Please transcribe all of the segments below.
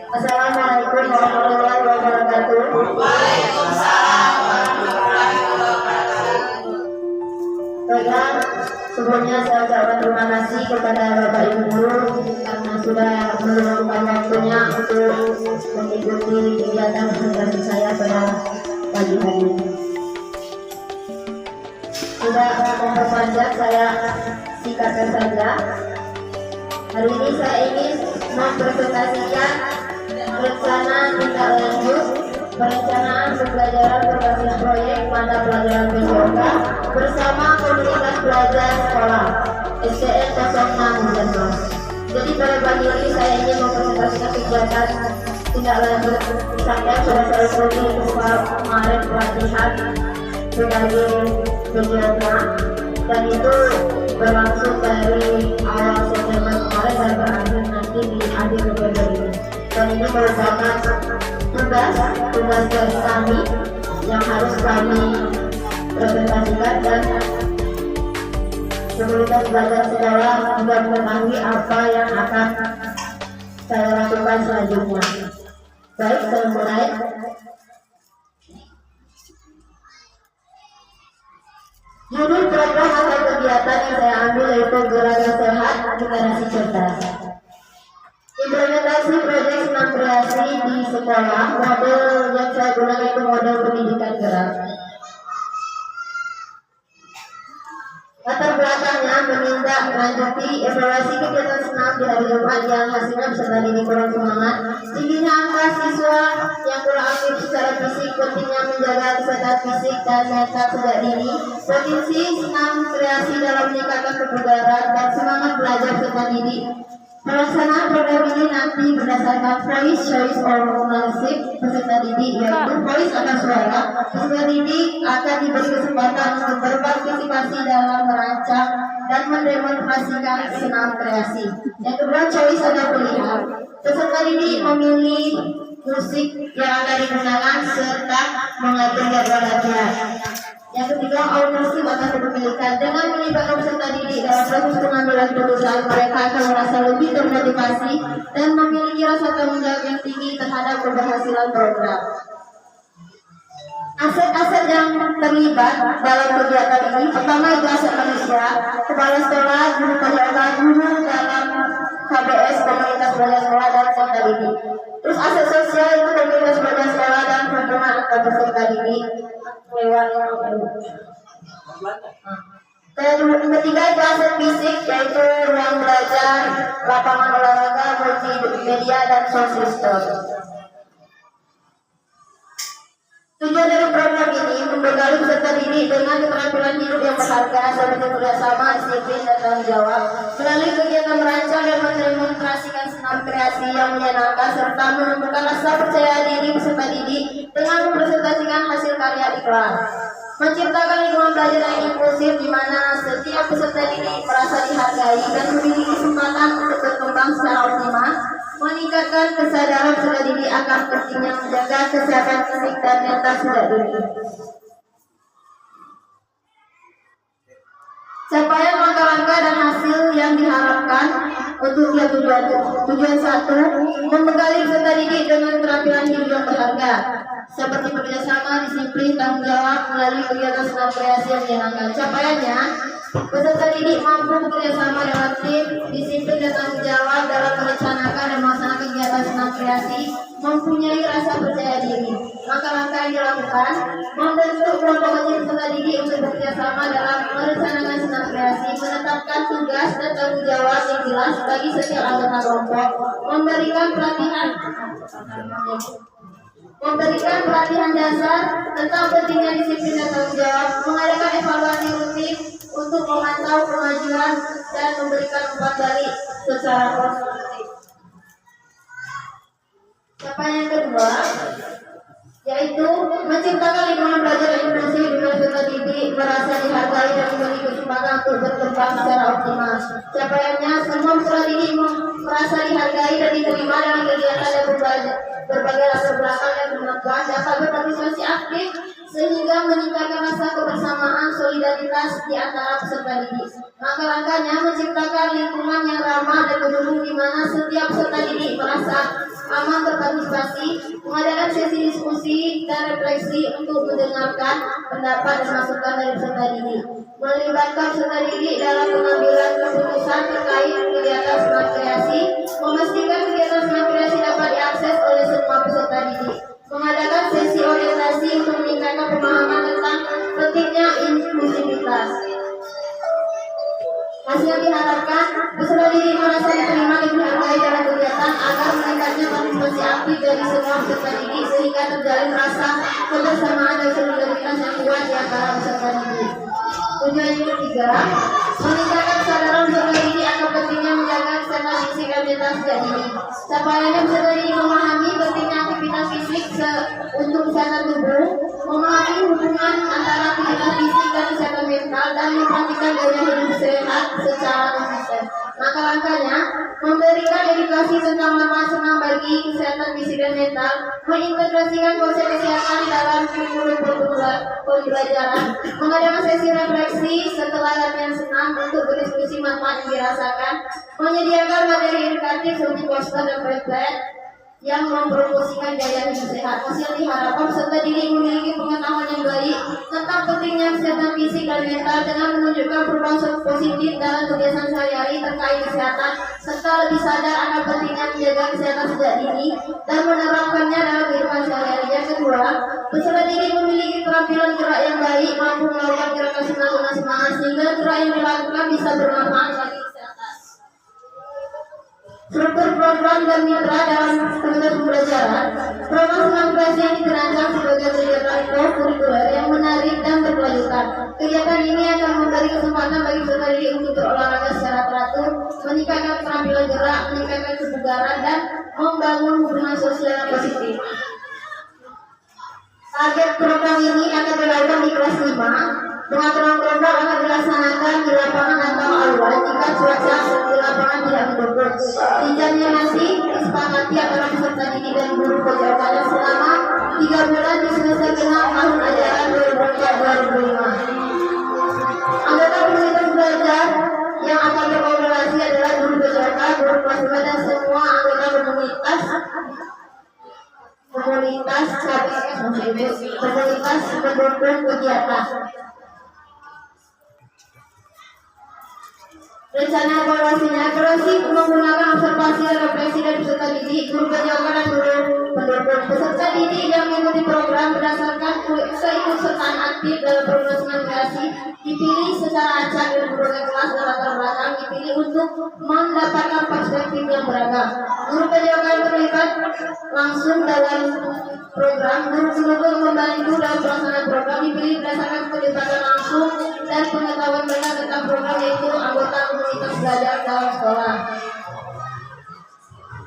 Assalamualaikum warahmatullahi wabarakatuh. Waalaikumsalam warahmatullahi wabarakatuh. Baiklah, sebelumnya saya ucapkan terima kasih kepada Bapak Ibu Guru karena sudah meluangkan waktunya untuk mengikuti kegiatan presentasi saya pada pagi hari ini. Tidak memperpanjang, saya singkatkan saja. Hari ini saya ingin mempresentasikan rencana tindak lanjut perencanaan pembelajaran berbasis proyek mata pelajaran PJOK bersama komunitas belajar sekolah STN 06 Hujan. Jadi pada pagi ini saya ingin mempresentasikan kegiatan tindak lanjut saya sudah saya ikuti kemarin pelatihan sebagai PJOK dan itu berlangsung dari awal September kemarin dan berakhir nanti di akhir November ini. Dan ini merupakan tugas dari kami yang harus kami presentasikan dan komunitas belajar sekolah juga mengetahui apa yang akan saya lakukan selanjutnya. Baik, saya mulai. Unit program atau kegiatan yang saya ambil yaitu Gerakan Sehat Generasi Cerdas. Implementasi proyek senam kreasi di sekolah, model yang saya gunakan itu model pendidikan gerak. Latar belakangnya menindaklanjuti evaluasi kegiatan senam di hari Jumat yang hasilnya peserta didik kurang semangat, tingginya angka siswa yang kurang aktif secara fisik, pentingnya menjaga kesehatan fisik dan mental sejak dini, potensi senam kreasi dalam meningkatkan kebugaran dan semangat belajar peserta didik. Pelaksanaan program ini nanti berdasarkan voice, choice, or ownership peserta didik, yaitu voice atau suara. Peserta didik akan diberi kesempatan untuk berpartisipasi dalam merancang dan mendemonstrasikan senam kreasi. Yang kedua, choice atau pilihan. Peserta didik memilih musik yang akan digunakan serta mengatur jadwal latihan. Yang ketiga, ownership atau kepemilikan. Dengan melibatkan peserta didik dalam proses pengambilan keputusan, mereka akan merasa lebih termotivasi dan memiliki rasa tanggung jawab yang tinggi terhadap keberhasilan program. Aset-aset yang terlibat dalam kegiatan ini, pertama itu aset manusia, kepala sekolah, guru PJOK, guru dalam KBS, komunitas belajar sekolah dan peserta didik. Terus aset sosial itu komunitas belajar sekolah dan hubungan antar peserta didik lewat ketiga itu aset fisik, yaitu ruang belajar, lapangan olahraga, multimedia dan sound system. Tujuan dari program ini membekali peserta didik dengan keterampilan hidup yang berharga seperti kerjasama, disiplin, dan tanggung jawab melalui kegiatan merancang dan mendemonstrasikan senam kreasi yang menyenangkan serta menumbuhkan rasa percaya diri peserta didik dengan mempresentasikan hasil karya di kelas. Menciptakan lingkungan belajar yang inklusif di mana setiap peserta didik merasa dihargai dan memiliki kesempatan untuk berkembang secara optimal. Meningkatkan kesadaran peserta didik akan pentingnya menjaga kesehatan fisik dan mental sejak dini. Capaian langkah-langkah dan hasil yang diharapkan untuk tiap tujuan. Tujuan 1, membekali peserta didik dengan keterampilan hidup yang berharga, seperti bekerjasama, disiplin, tanggung jawab melalui kegiatan senam kreasi yang menyenangkan. Capaiannya, peserta didik mampu bekerjasama dengan tim, disiplin dan tanggung jawab dalam merencanakan dan melaksanakan kegiatan senam kreasi, mempunyai rasa percaya diri. Langkah-langkah yang dilakukan, membentuk kelompok kecil peserta didik untuk bekerjasama dalam merencanakan senam kreasi, menetapkan tugas dan tanggung jawab yang jelas bagi setiap anggota kelompok, memberikan pelatihan dasar tentang pentingnya disiplin dan tanggung jawab, mengadakan evaluasi rutin untuk memantau kemajuan dan memberikan umpan balik secara konstruktif. Capaian yang kedua yaitu menciptakan lingkungan belajar yang inklusif dengan peserta didik merasa dihargai dan memiliki kesempatan untuk berkembang secara optimal. Capaiannya, semua peserta didik merasa dihargai dan diterima dalam kegiatan dan berbagai latar belakang dan kemampuan dapat berpartisipasi aktif sehingga meningkatkan rasa kebersamaan solidaritas di antara peserta didik. Langkah-langkahnya menciptakan lingkungan yang ramah dan mendukung di mana setiap peserta didik merasa aman, berpartisipasi, mengadakan sesi diskusi dan refleksi untuk mendengarkan pendapat dan masukan dari peserta didik, melibatkan peserta didik dalam pengambilan keputusan terkait kegiatan smart kreasi, memastikan kegiatan smart kreasi dapat diakses oleh semua peserta didik, mengadakan sesi orientasi untuk meningkatkan pemahaman tentang pentingnya inklusivitas. Hasil diharapkan peserta didik merasa diterima dan dihargai dalam kegiatan agar meningkatnya partisipasi aktif dari semua peserta didik sehingga terjalin rasa kebersamaan dan solidaritas yang kuat di antara peserta didik. Tujuan yang ketiga, meningkatkan kesadaran peserta didik akan pentingnya menjaga kesehatan fisik dan mental sejak dini. Capaiannya peserta didik memahami pentingnya aktivitas fisik untuk kesehatan tubuh, memahami hubungan antara aktivitas fisik dan kesehatan mental, dan memperhatikan gaya hidup sehat secara konsisten. Maka langkahnya memberikan edukasi tentang manfaat senam bagi kesehatan fisik dan mental, mengintegrasikan konsep kesehatan dalam kurikulum pembelajaran, mengadakan sesi refleksi setelah latihan senam untuk berdiskusi manfaat yang dirasakan, menyediakan materi edukatif seperti poster dan pamflet yang mempromosikan gaya hidup sehat. Hasil diharapkan peserta didik memiliki pengetahuan yang baik tentang pentingnya kesehatan fisik dan mental dengan menunjukkan perubahan positif dalam kebiasaan sehari-hari terkait kesehatan, serta lebih sadar akan pentingnya menjaga kesehatan sejak dini dan menerapkannya dalam kehidupan sehari-hari. Yang kedua, peserta didik memiliki keterampilan gerak yang baik, mampu melakukan gerakan senam dengan semangat sehingga gerak yang dilakukan bisa bermanfaat bagi kesehatan. Struktur program dan mitra dalam kementerian pembelajaran. Program senam kreasi ini dirancang sebagai kegiatan kurikuler yang menarik dan berkelanjutan. Kegiatan ini akan memberi kesempatan bagi peserta didik untuk berolahraga secara teratur, meningkatkan keterampilan gerak, meningkatkan kebugaran, dan membangun hubungan sosial yang positif. Target program ini akan dilakukan di kelas 5. Pengaturan program akan dilaksanakan di lapangan atau aula jika cuaca di lapangan tidak mendukung. Jenjangnya nanti disepakati antara peserta didik dan guru pelajaran selama 3 bulan di semester genap tahun ajaran 2004-2005. Anggota komunitas belajar yang akan berkolaborasi adalah guru PJK, guru kelas 5, dan semua anggota komunitas mendukung kegiatan. Rencana evaluasinya, evaluasi menggunakan observasi dan refleksi dari peserta didik, guru PJK, dan guru pendukung. Peserta didik yang mengikuti program berdasarkan keikutsertaan aktif dalam program senam kreasi dipilih secara acak dari berbagai kelas dan latar belakang, dipilih untuk mendapatkan perspektif yang beragam. Guru PJK terlibat langsung dalam program, guru pendukung membantu dalam pelaksanaan program, dipilih berdasarkan keterlibatan langsung dan pengetahuan mereka tentang program, yaitu anggota komunitas belajar dalam sekolah.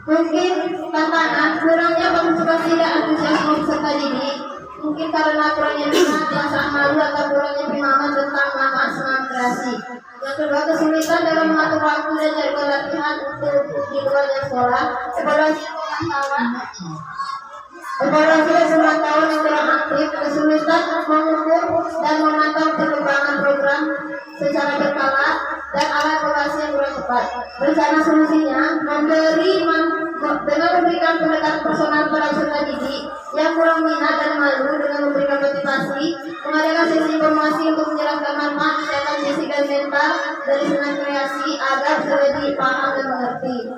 Mungkin tantangan kurangnya partisipasi dan antusiasme peserta didik, mungkin karena kurangnya minat, perasaan malu, atau kurangnya pemahaman tentang manfaat senam kreasi. Yang kedua, kesulitan dalam mengatur waktu dan jadwal latihan untuk di luar sekolah. Evaluasi pemantauan yang kurang aktif, kesulitan mengukur dan memantau perkembangan program secara berkala, dan alat evaluasi yang kurang tepat. Rencana solusinya dengan memberikan pendekatan personal pada peserta didik yang kurang minat dan malu, dengan memberikan motivasi, mengadakan sesi informasi untuk menjelaskan manfaat kesehatan fisik dan mental dari senam kreasi agar peserta didik paham dan mengerti.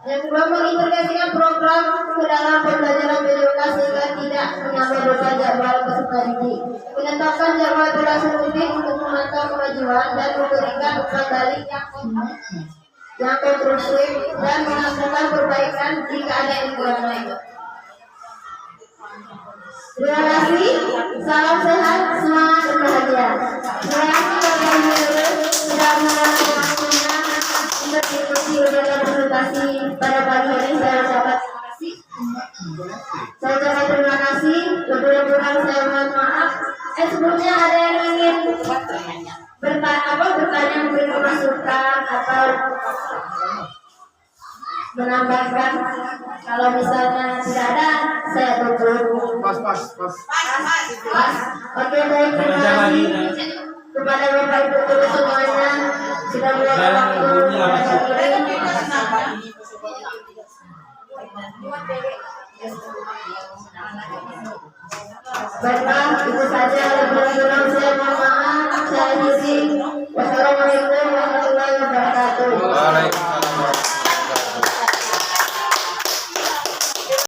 Yang kedua, mengintegrasikan program ke dalam pembelajaran PJK sehingga tidak menyampaikan jadwal peserta didik. Menetapkan jadwal rutin untuk memantau kemajuan dan memberikan umpan balik yang konstruktif dan melakukan perbaikan jika ada yang kurang baik. Terima kasih, salam sehat, semangat berbahagia. Terima kasih Bapak Ibu sudah meluangkan waktunya untuk diskusi beberapa presentasi pada pagi hari. Saya ucapkan terima kasih. Saya ucapkan terima kasih. Kurang saya mohon maaf. Sebelumnya ada yang ingin bertanya, memberi masukan atau menambahkan? Kalau misalnya tidak ada, saya tutup. Pas. Oke, baik, terima kasih kepada Bapak Ibu guru semuanya sudah meluangkan waktu. Baiklah, itu saja lebih kurang saya